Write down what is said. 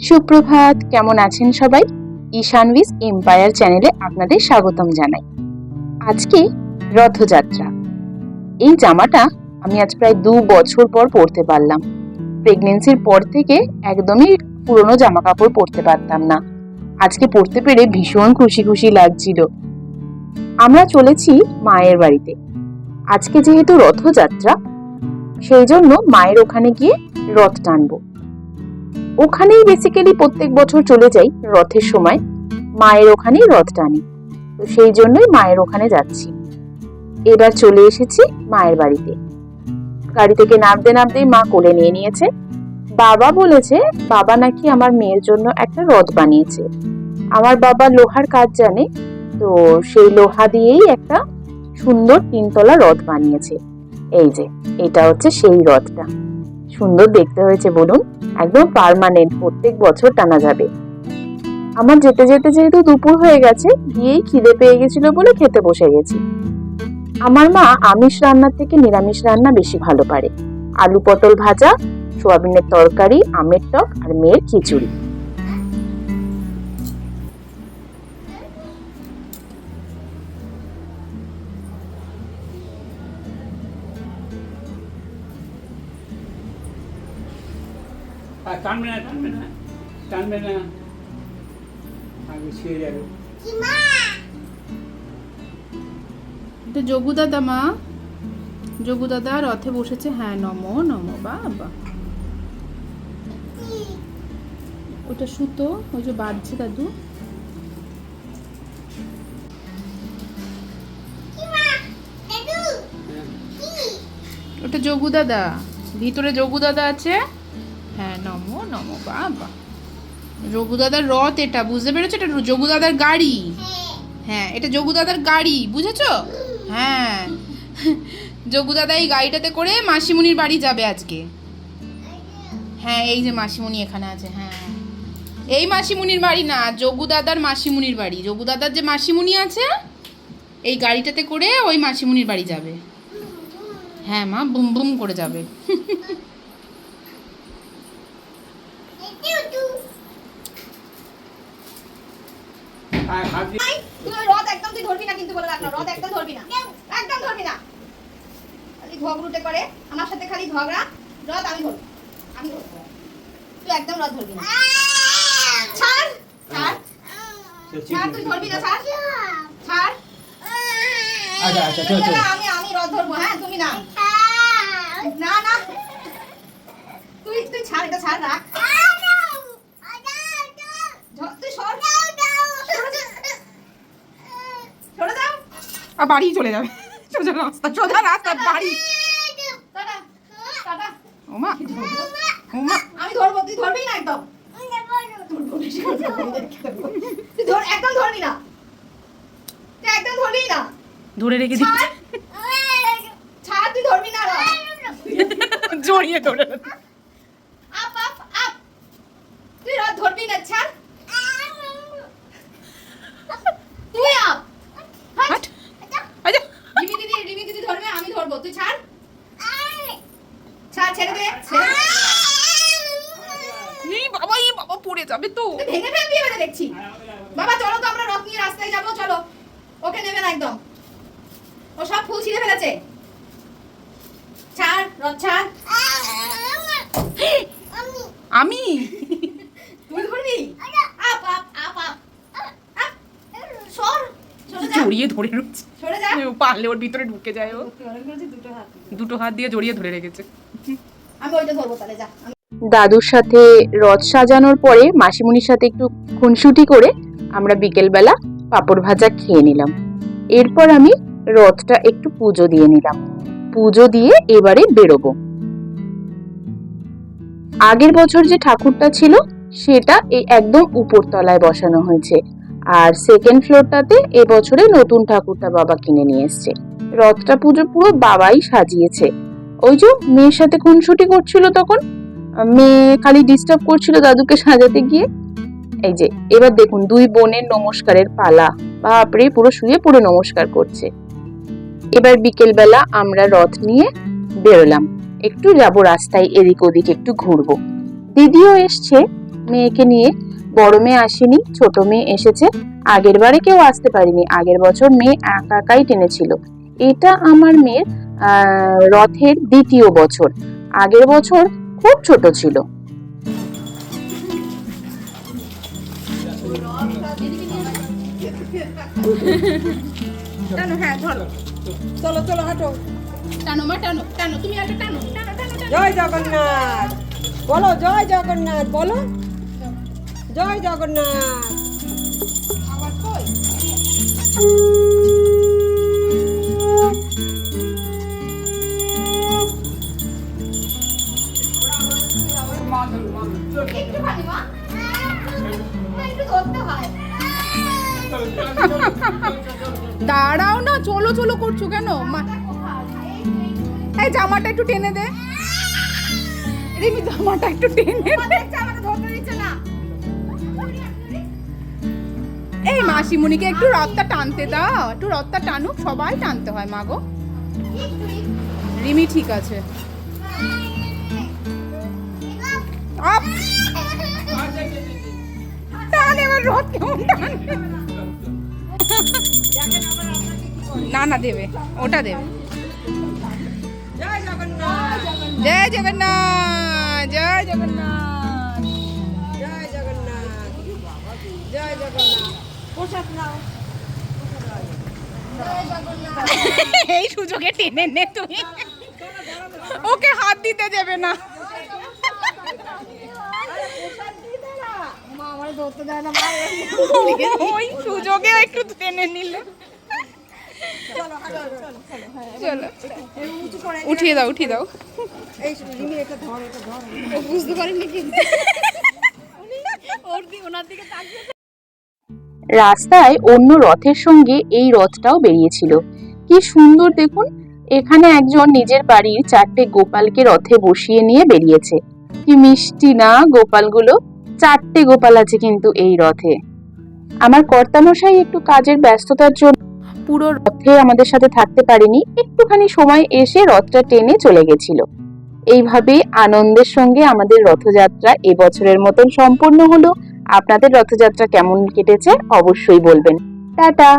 সুপ্রভাত, কেমন আছেন সবাই? ঈশানভিস এম্পায়ার চ্যানেলে আপনাদের স্বাগতম জানাই। আজকে রথযাত্রা। এই জামাটা আমি আজ প্রায় 2 বছর পর পরতে পারলাম। প্রেগনেন্সির পর থেকে একদমই পুরনো জামা কাপড় পরতে পারতাম না। আজকে পরতে পেরে ভীষণ খুশি খুশি লাগছিল। আমরা চলেছি মায়ের বাড়িতে। আজকে যেহেতু রথযাত্রা, সেই জন্য মায়ের ওখানে গিয়ে রথ টানবো। ওখানেই বেসিক্যালি প্রত্যেক বছর চলে যাই রথের সময়, মায়ের ওখানেই রথ টানি। তো সেই জন্যই মায়ের ওখানে যাচ্ছি। এবার চলে এসেছি মায়ের বাড়িতে। গাড়ি থেকে নামতে নামতেই মা কোলে নিয়ে নিয়েছে। বাবা বলেছে বাবা নাকি আমার মেয়ের জন্য একটা রথ বানিয়েছে। আমার বাবা লোহার কাজ জানে, তো সেই লোহা দিয়েই একটা সুন্দর 3তলা রথ বানিয়েছে। এই যে এটা হচ্ছে সেই রথটা। সুন্দর দেখতে হয়েছে বলুন, একদম পার্মানেন্ট, প্রত্যেক বছর টানা যাবে। আমার যেতে যেতে যেহেতু দুপুর হয়ে গেছে, গিয়েই খিদে পেয়ে গেছিল বলে খেতে বসে গেছি। আমার মা আমিষ রান্নার থেকে নিরামিষ রান্না বেশি ভালো পারে। আলু পটল ভাজা, সোয়াবিনের তরকারি, আমের টক আর মেয়ের খিচুড়ি। টানবে না টানবে না টানবে না, আগে ছিঁড়ে যাবে। এটা যোগু দাদা, মা যোগু দাদা রথে বসেছে। হ্যাঁ, নমো নমো বাবা। ওটা সুতো, ওই যে বাজছে দাদু। ওটা যোগু দাদা, ভিতরে যোগু দাদা আছে। হ্যাঁ, নমো নমো বাবা। যোগু দাদার রথ এটা, বুঝতে পেরেছো? এটা যোগু দাদার গাড়ি। হ্যাঁ, এটা যোগু দাদার গাড়ি, বুঝেছো? হ্যাঁ, যোগু দাদা এই গাড়িটাতে করে মাসিমণির বাড়ি যাবে আজকে। হ্যাঁ, এই যে মাসিমণি এখানে আছে। হ্যাঁ, এই মাসিমণির বাড়ি না, যোগু দাদার মাসিমণির বাড়ি। যোগু দাদার যে মাসিমণি আছে, এই গাড়িটাতে করে ওই মাসিমণির বাড়ি যাবে। হ্যাঁ মা, বুম বুম করে যাবে। রথ একদম তুই ধরবি না, কিন্তু বলে রাখলাম, রথ একদম ধরবি না, একদম ধরবি না। খালি ঝগড়ুটে করে আমার সাথে, খালি ঝগড়া। রথ আমি ধরবো, আমি ধরবো, তুই একদম রথ ধরবি না। ছাড় ছাড় ছাড়, তুই ধরবি না, ছাড় ছাড়। আচ্ছা আচ্ছা, চল চল। আমি রথ ধরবো। হ্যাঁ, তুমি না না না, তুই তুই ছাড়, এটা ছাড়, রাখ। তুই সর, সরে যাও। আর বাড়ি চলে যাবে। সোজা রাস্তা, সোজা রাস্তা, বাড়ি। Tata tata. ওমা ওমা, আমি ধরবো, তুই ধরবি না একদম। তুই ধর, একদম ধরবি না, তুই একদম ধরবি না। ধরে রেখে দিচ্ছি, ছাড় ছাড়, তুই ধরবি না। জড়িয়ে ধরে। আপ আপ আপ, তুই রথ ধরবি না, ছাড়। তুই আপ, হাট। আচ্ছা, রিমি দিদি ধরবে, আমি ধরবো, তুই ছাড় ছাড়, ছেড়ে দে, ছেড়ে দে। এই বাবা, এই বাবা পড়ে যাবে তো। তুই ভেঙে ফেলবি এবারে দেখছি। বাবা চলো তো, আমরা রথ নিয়ে রাস্তায় যাবো, চলো। ওকে নেবে না একদম, ও সব ফুল ছিঁড়ে ফেলেছে। ছাড়, রথ ছাড়। আমি তুই ধরবি। Up up up up up, সর, সরে যা, জড়িয়ে ধরে রয়েছে। সরে যা। ও পারলে ওর ভিতরে ঢুকে যায়। ও দুটো হাত, দুটো হাত দিয়ে জড়িয়ে ধরে রেখেছে। আমি ওইটা ধরবো, তাহলে যা। দাদুর সাথে রথ সাজানোর পরে মাসিমণির সাথে একটু খুনসুটি করে আমরা বিকেলবেলা পাঁপড় ভাজা খেয়ে নিলাম। এরপর আমি রথটা একটু পুজো দিয়ে নিলাম। পুজো দিয়ে এবারে বেরোবো। আগের বছর যে ঠাকুরটা ছিল সেটা এই একদম উপর তলায় বসানো হয়েছে, আর সেকেন্ড ফ্লোরটাতে এবছরে নতুন ঠাকুরটা বাবা কিনে নিয়ে এসছে। রথটা পুরো বাবাই সাজিয়েছে। ওই যে মেয়ের সাথে খুনসুটি করছিল, তখন মেয়ে খালি ডিস্টার্ব করছিল দাদুকে সাজাতে গিয়ে। এই যে এবার দেখুন, 2 বোনের নমস্কারের পালা। বাপরে, পুরো শুয়ে পুরো নমস্কার করছে। এবার বিকেল বেলা আমরা রথ নিয়ে বেরোলাম। একটু যাব রাস্তায়, এদিক ওদিক একটু ঘুরবো। দিদিও এসছে, মেয়েকে নিয়ে। বড় মেয়ে আসেনি, ছোট মেয়ে এসেছে। আগের বারে কেউ আসতে পারেনি, আগের বছর মেয়ে একা একাই টেনেছিল। এটা আমার মেয়ের রথের দ্বিতীয় বছর। আগের বছর খুব ছোট ছিল। টানো, হ্যাঁ ধরো। চলো চলো হাঁটো। টানো মা, টানো টানো, তুমি আগে টানো টানো টানো টানো। জয় জগন্নাথ বলো, জয় জগন্নাথ বলো, জয় জগন্নাথ। আবার কই? একটুখানি মা, একটু ধরতে হয়। দাঁড়াও না, চলো চলো করছো কেন? এই জামাটা একটু টেনে দে, রিমি জামাটা একটু টেনে দে। আমাকে ধরতে দিচ্ছে না। এই মাসিমণিকে একটু রথটা টানতে দাও, একটু রথটা টানুক, সবাই টানতে হয় মা গো। রিমি ঠিক আছে। আপ টান, এবার রথ কেমন টানবে? না না দেবে, ওটা দেবে। জয় জগন্নাথ জয় জগন্নাথ, জয় জগন্নাথ। জয় জগন্নাথ জয় জগন্নাথ। প্রসাদ নাও। এই সুযোগে টেনে নে তুই, ওকে হাত দিতে দেবে না। মা আমার ধরতে দেয় না মা। ওই সুযোগে একটু টেনে নিল। চলো উঠিয়ে দাও, উঠিয়ে দাও। এই রিমি এটা ধর, এটা ধর। ও বুঝতে পারেনি কিন্তু ওনার দিকে তাকিয়ে রাস্তায় অন্য রথের সঙ্গে এই রথটাও বেরিয়েছিল। কি সুন্দর দেখুন, এখানে একজন নিজের বাড়ির 4টে গোপালকে রথে বসিয়ে নিয়ে বেরিয়েছে। কি মিষ্টি না গোপালগুলো! 4টে গোপাল আছে কিন্তু এই রথে। আমার কর্তামশাই একটু কাজের ব্যস্ততার জন্য পুরো রথে আমাদের সাথে থাকতে পারেনি, একটুখানি সময় এসে রথটা টেনে চলে গেছিল। এইভাবে আনন্দের সঙ্গে আমাদের রথযাত্রা এবছরের মতন সম্পূর্ণ হলো। আপনাদের রথযাত্রা কেমন কেটেছে অবশ্যই বলবেন। টাটা।